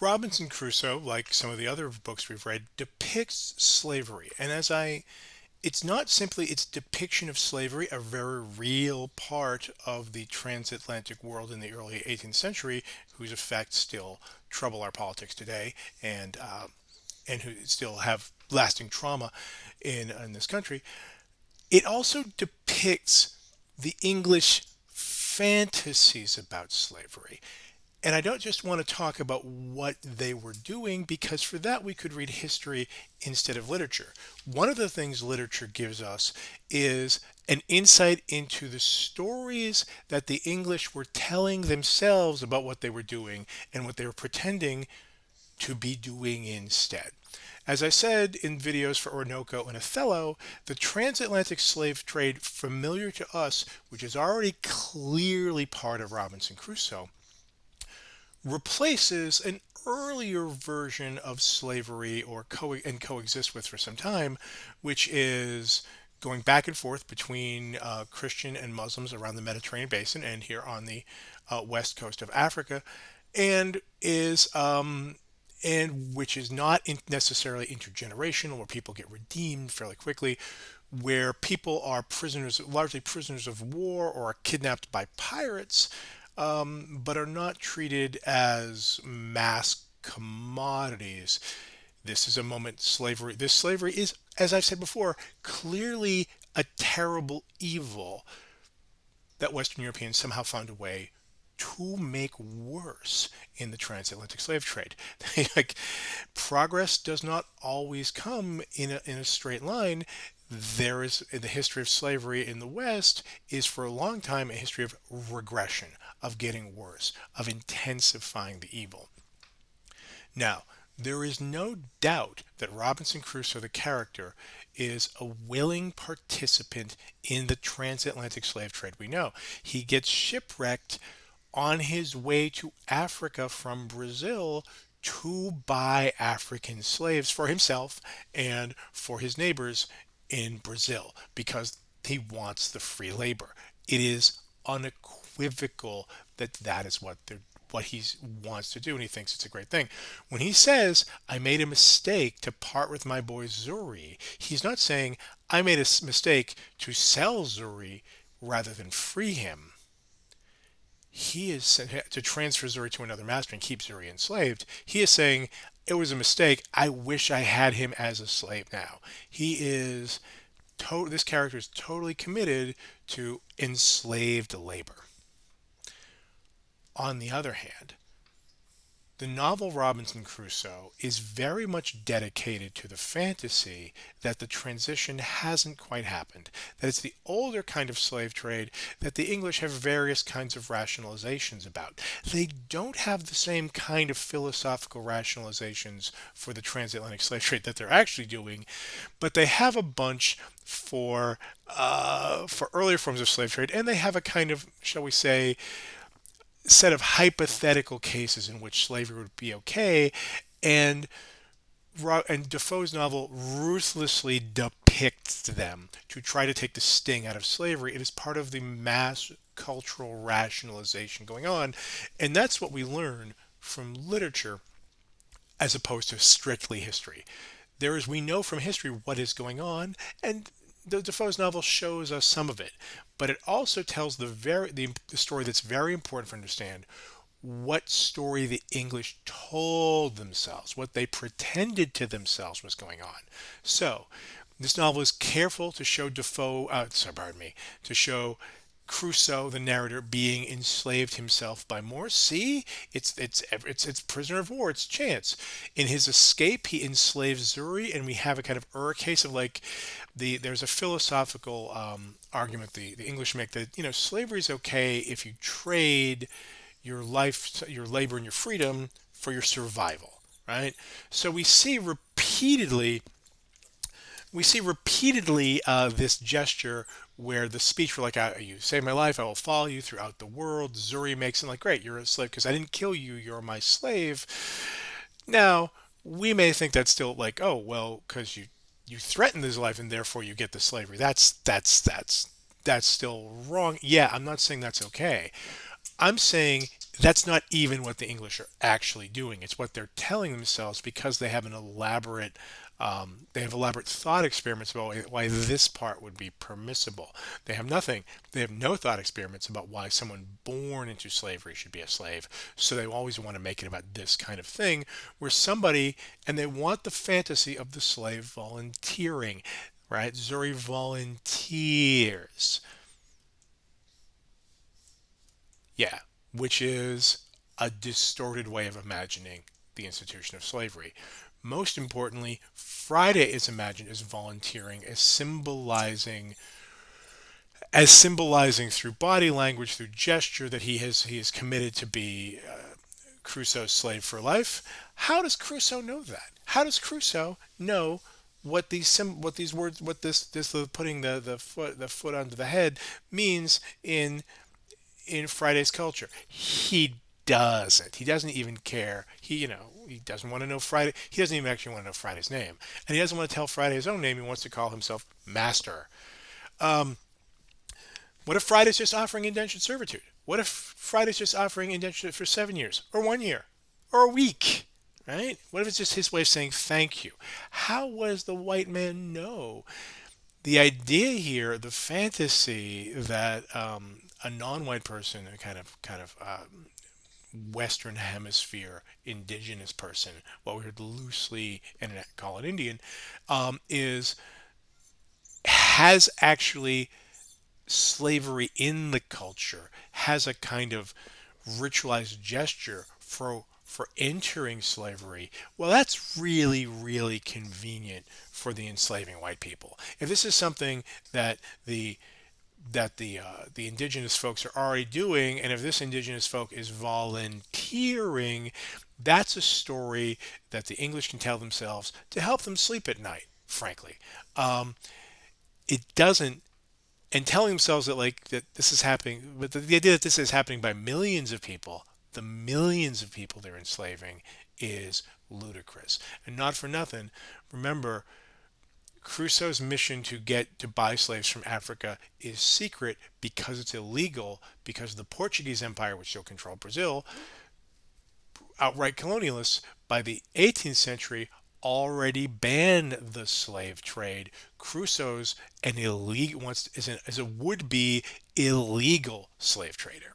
Robinson Crusoe, like some of the other books we've read, depicts slavery. And it's not simply its depiction of slavery, a very real part of the transatlantic world in the early 18th century, whose effects still trouble our politics today, and who still have lasting trauma in this country. It also depicts the English fantasies about slavery. And I don't just want to talk about what they were doing, because for that we could read history instead of literature. One of the things literature gives us is an insight into the stories that the English were telling themselves about what they were doing and what they were pretending to be doing instead. As I said in videos for Orinoco and Othello, the transatlantic slave trade familiar to us, which is already clearly part of Robinson Crusoe, replaces an earlier version of slavery and coexist with for some time, which is going back and forth between Christian and Muslims around the Mediterranean basin and here on the west coast of Africa, and is and which is not necessarily intergenerational, where people get redeemed fairly quickly, where people are prisoners, largely prisoners of war, or are kidnapped by pirates, but are not treated as mass commodities. This is a moment slavery. This slavery is, as I've said before, clearly a terrible evil that Western Europeans somehow found a way to make worse in the transatlantic slave trade. Like, progress does not always come in a straight line. There is, in the history of slavery in the West, is for a long time a history of regression, of getting worse, of intensifying the evil. Now, there is no doubt that Robinson Crusoe, the character, is a willing participant in the transatlantic slave trade. We know he gets shipwrecked on his way to Africa from Brazil to buy African slaves for himself and for his neighbors in Brazil, because he wants the free labor. It is unequivocal that that is what he wants to do, and he thinks it's a great thing. When he says, I made a mistake to part with my boy Zuri, he's not saying, I made a mistake to sell Zuri rather than free him. He is to transfer Zuri to another master and keep Zuri enslaved. He is saying, it was a mistake. I wish I had him as a slave now. He is this character is totally committed to enslaved labor. On the other hand, the novel Robinson Crusoe is very much dedicated to the fantasy that the transition hasn't quite happened, that it's the older kind of slave trade that the English have various kinds of rationalizations about. They don't have the same kind of philosophical rationalizations for the transatlantic slave trade that they're actually doing, but they have a bunch for earlier forms of slave trade, and they have a kind of, shall we say, set of hypothetical cases in which slavery would be okay, and Defoe's novel ruthlessly depicts them to try to take the sting out of slavery. It is part of the mass cultural rationalization going on, and that's what we learn from literature as opposed to strictly history. We know from history what is going on, and the Defoe's novel shows us some of it, but it also tells the story that's very important to understand, what story the English told themselves, what they pretended to themselves was going on. So, this novel is careful to show to show Crusoe, the narrator, being enslaved himself by Morse. See, it's prisoner of war. It's chance. In his escape, he enslaves Zuri, and we have a kind of case of like there's a philosophical argument the English make that slavery is okay if you trade your life, your labor, and your freedom for your survival, right? So we see repeatedly this gesture where the speech were like, you saved my life, I will follow you throughout the world. Zuri makes it like, great, you're a slave because I didn't kill you, you're my slave. Now, we may think that's still like, oh, well, because you threatened his life and therefore you get the slavery. That's still wrong. Yeah, I'm not saying that's okay. I'm saying That's not even what the English are actually doing. It's what they're telling themselves because they have an elaborate they have elaborate thought experiments about why this part would be permissible. They have nothing. They have no thought experiments about why someone born into slavery should be a slave. So they always want to make it about this kind of thing where somebody, and they want the fantasy of the slave volunteering, right? Zuri volunteers. Yeah, which is a distorted way of imagining the institution of slavery. Most importantly, Friday is imagined as volunteering, as symbolizing through body language, through gesture that he is committed to be Crusoe's slave for life. How does Crusoe know that? How does Crusoe know what these words, what this putting the foot onto the head means in Friday's culture? He doesn't. He doesn't even care. He doesn't want to know Friday. He doesn't even actually want to know Friday's name, and he doesn't want to tell Friday his own name. He wants to call himself Master. What if Friday's just offering indentured servitude? What if Friday's just offering indentured for 7 years or 1 year or a week? Right? What if it's just his way of saying thank you? How does the white man know? The idea here, the fantasy that a non-white person, a kind of Western Hemisphere indigenous person, what we would loosely internet call an Indian, is has actually slavery in the culture, has a kind of ritualized gesture for entering slavery. Well, that's really, really convenient for the enslaving white people. If this is something that the indigenous folks are already doing, and if this indigenous folk is volunteering, that's a story that the English can tell themselves to help them sleep at night. Frankly, it doesn't, and telling themselves that like that this is happening, but the idea that this is happening by millions of people, the millions of people they're enslaving, is ludicrous. And not for nothing, remember, Crusoe's mission to buy slaves from Africa is secret because it's illegal, because the Portuguese Empire, which still controlled Brazil, outright colonialists by the 18th century already banned the slave trade. Crusoe's an illegal, is a would-be illegal slave trader.